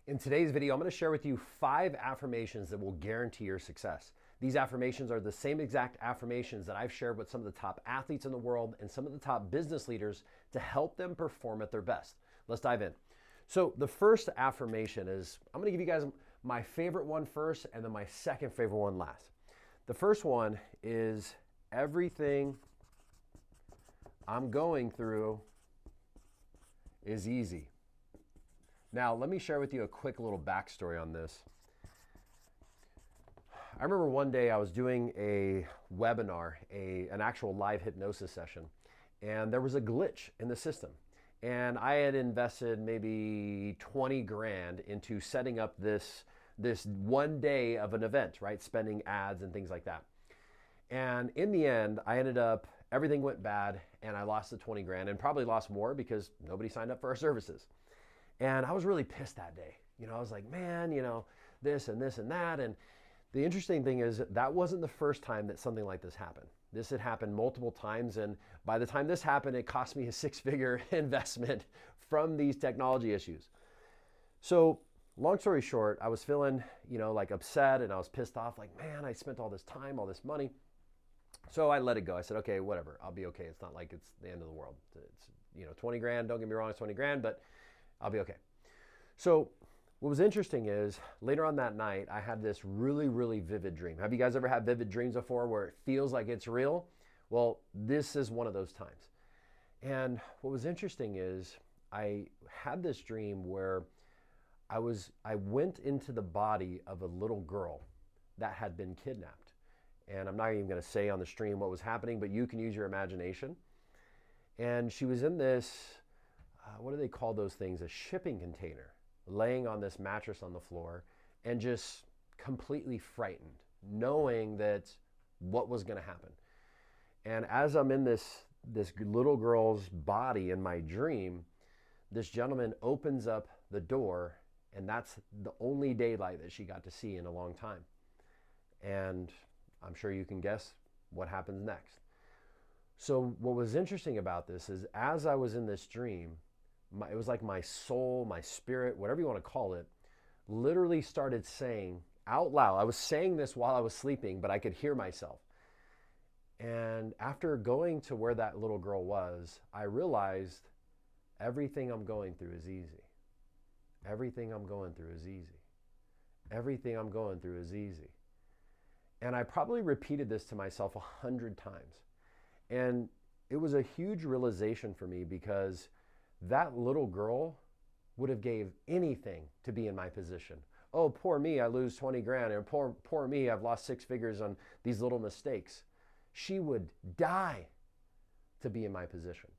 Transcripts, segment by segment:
In today's video, I'm going to share with you 5 affirmations that will guarantee your success. These affirmations are the same exact affirmations that I've shared with some of the top athletes in the world and some of the top business leaders to help them perform at their best. Let's dive in. So the first affirmation is, I'm going to give you guys my favorite one first and then my second favorite one last. The first one is, everything I'm going through is easy. Now, let me share with you a quick little backstory on this. I remember one day I was doing a webinar, an actual live hypnosis session, and there was a glitch in the system. And I had invested maybe 20 grand into setting up this one day of an event, right? Spending ads and things like that. And in the end, everything went bad and I lost the 20 grand and probably lost more because nobody signed up for our services. And I was really pissed that day. I was like, man, this and this and that. And the interesting thing is that wasn't the first time that something like this happened. This had happened multiple times. And by the time this happened, it cost me a 6-figure investment from these technology issues. So long story short, I was feeling, like upset, and I was pissed off, like, man, I spent all this time, all this money. So I let it go. I said, okay, whatever, I'll be okay. It's not like it's the end of the world. It's, 20 grand, don't get me wrong, it's 20 grand, but I'll be okay. So what was interesting is later on that night, I had this really, really vivid dream. Have you guys ever had vivid dreams before where it feels like it's real? Well, this is one of those times. And what was interesting is I had this dream where I went into the body of a little girl that had been kidnapped. And I'm not even going to say on the stream what was happening, but you can use your imagination. And she was in this, what do they call those things? A shipping container, laying on this mattress on the floor and just completely frightened, knowing that what was going to happen. And as I'm in this little girl's body in my dream, this gentleman opens up the door, and that's the only daylight that she got to see in a long time. And I'm sure you can guess what happens next. So what was interesting about this is, as I was in this dream, it was like my soul, my spirit, whatever you want to call it, literally started saying out loud. I was saying this while I was sleeping, but I could hear myself. And after going to where that little girl was, I realized everything I'm going through is easy. Everything I'm going through is easy. Everything I'm going through is easy. And I probably repeated this to myself 100 times. And it was a huge realization for me, because that little girl would have gave anything to be in my position. Oh, poor me, I lose 20 grand. And poor me, I've lost 6 figures on these little mistakes. She would die to be in my position.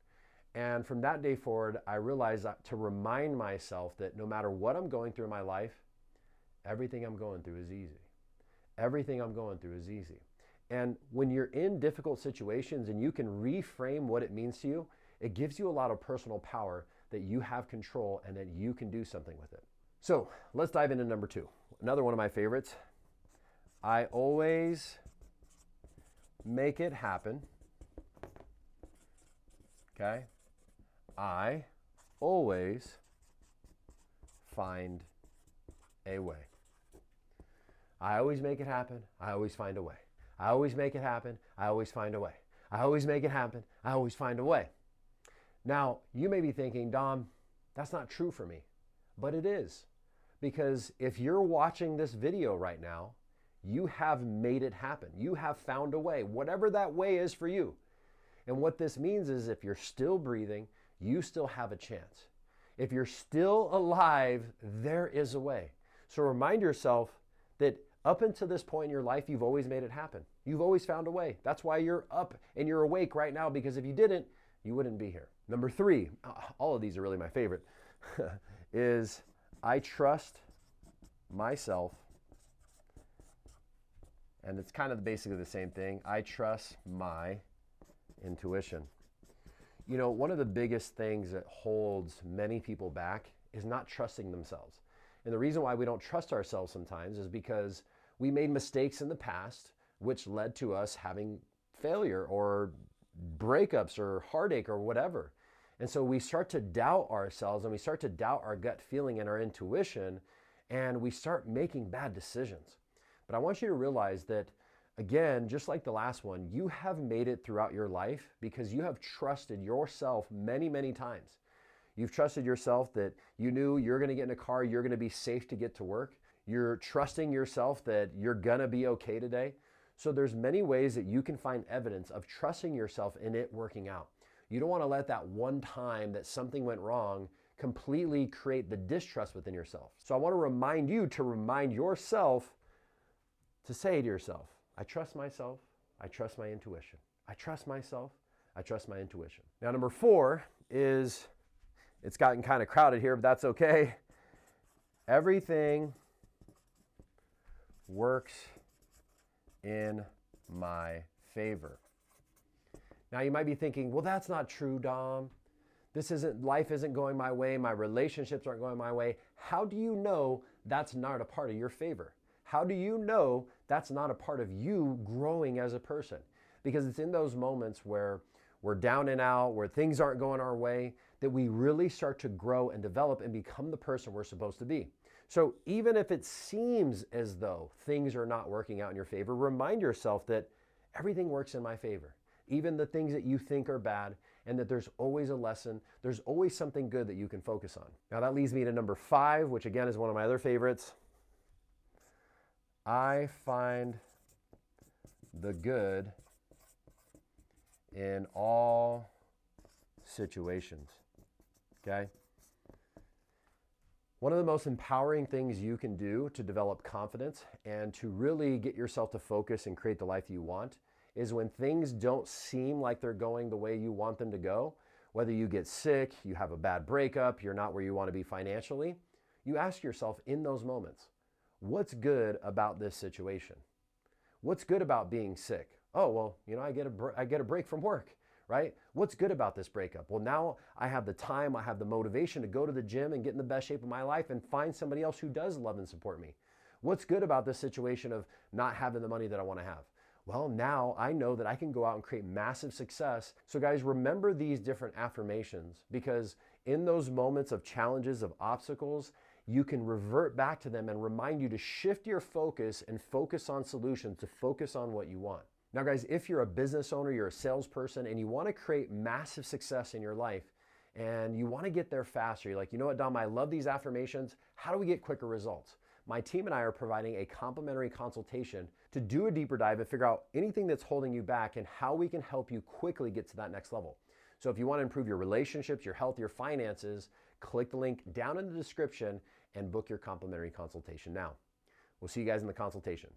And from that day forward, I realized that to remind myself that no matter what I'm going through in my life, everything I'm going through is easy. Everything I'm going through is easy. And when you're in difficult situations and you can reframe what it means to you, it gives you a lot of personal power that you have control and that you can do something with it. So let's dive into number 2. Another one of my favorites. I always make it happen. Okay? I always find a way. I always make it happen. I always find a way. I always make it happen. I always find a way. I always make it happen. I always find a way. Now, you may be thinking, Dom, that's not true for me. But it is. Because if you're watching this video right now, you have made it happen. You have found a way, whatever that way is for you. And what this means is, if you're still breathing, you still have a chance. If you're still alive, there is a way. So remind yourself that up until this point in your life, you've always made it happen. You've always found a way. That's why you're up and you're awake right now, because if you didn't, you wouldn't be here. Number 3, all of these are really my favorite, is I trust myself. And it's kind of basically the same thing. I trust my intuition. One of the biggest things that holds many people back is not trusting themselves. And the reason why we don't trust ourselves sometimes is because we made mistakes in the past, which led to us having failure or breakups or heartache or whatever. And so we start to doubt ourselves and we start to doubt our gut feeling and our intuition, and we start making bad decisions. But I want you to realize that, again, just like the last one, you have made it throughout your life because you have trusted yourself many, many times. You've trusted yourself that you knew you're going to get in a car, you're going to be safe to get to work. You're trusting yourself that you're going to be okay today. So there's many ways that you can find evidence of trusting yourself in it working out. You don't want to let that one time that something went wrong completely create the distrust within yourself. So I want to remind you to remind yourself to say to yourself, I trust myself, I trust my intuition. I trust myself, I trust my intuition. Now, number 4 is, it's gotten kind of crowded here, but that's okay. Everything works in my favor. Now you might be thinking, well, that's not true, Dom. Life isn't going my way. My relationships aren't going my way. How do you know that's not a part of your favor? How do you know that's not a part of you growing as a person? Because it's in those moments where we're down and out, where things aren't going our way, that we really start to grow and develop and become the person we're supposed to be. So even if it seems as though things are not working out in your favor, remind yourself that everything works in my favor. Even the things that you think are bad, and that there's always a lesson, there's always something good that you can focus on. Now that leads me to number 5, which again is one of my other favorites. I find the good in all situations. Okay? One of the most empowering things you can do to develop confidence and to really get yourself to focus and create the life that you want is when things don't seem like they're going the way you want them to go, whether you get sick, you have a bad breakup, you're not where you want to be financially, you ask yourself in those moments, what's good about this situation? What's good about being sick? Oh, well, I get a break from work, right? What's good about this breakup? Well, now I have the time, I have the motivation to go to the gym and get in the best shape of my life and find somebody else who does love and support me. What's good about this situation of not having the money that I want to have? Well, now I know that I can go out and create massive success. So guys, remember these different affirmations, because in those moments of challenges, of obstacles, you can revert back to them and remind you to shift your focus and focus on solutions, to focus on what you want. Now guys, if you're a business owner, you're a salesperson, and you want to create massive success in your life, and you want to get there faster, you're like, you know what, Dom, I love these affirmations. How do we get quicker results? My team and I are providing a complimentary consultation to do a deeper dive and figure out anything that's holding you back and how we can help you quickly get to that next level. So if you want to improve your relationships, your health, your finances, click the link down in the description and book your complimentary consultation now. We'll see you guys in the consultation.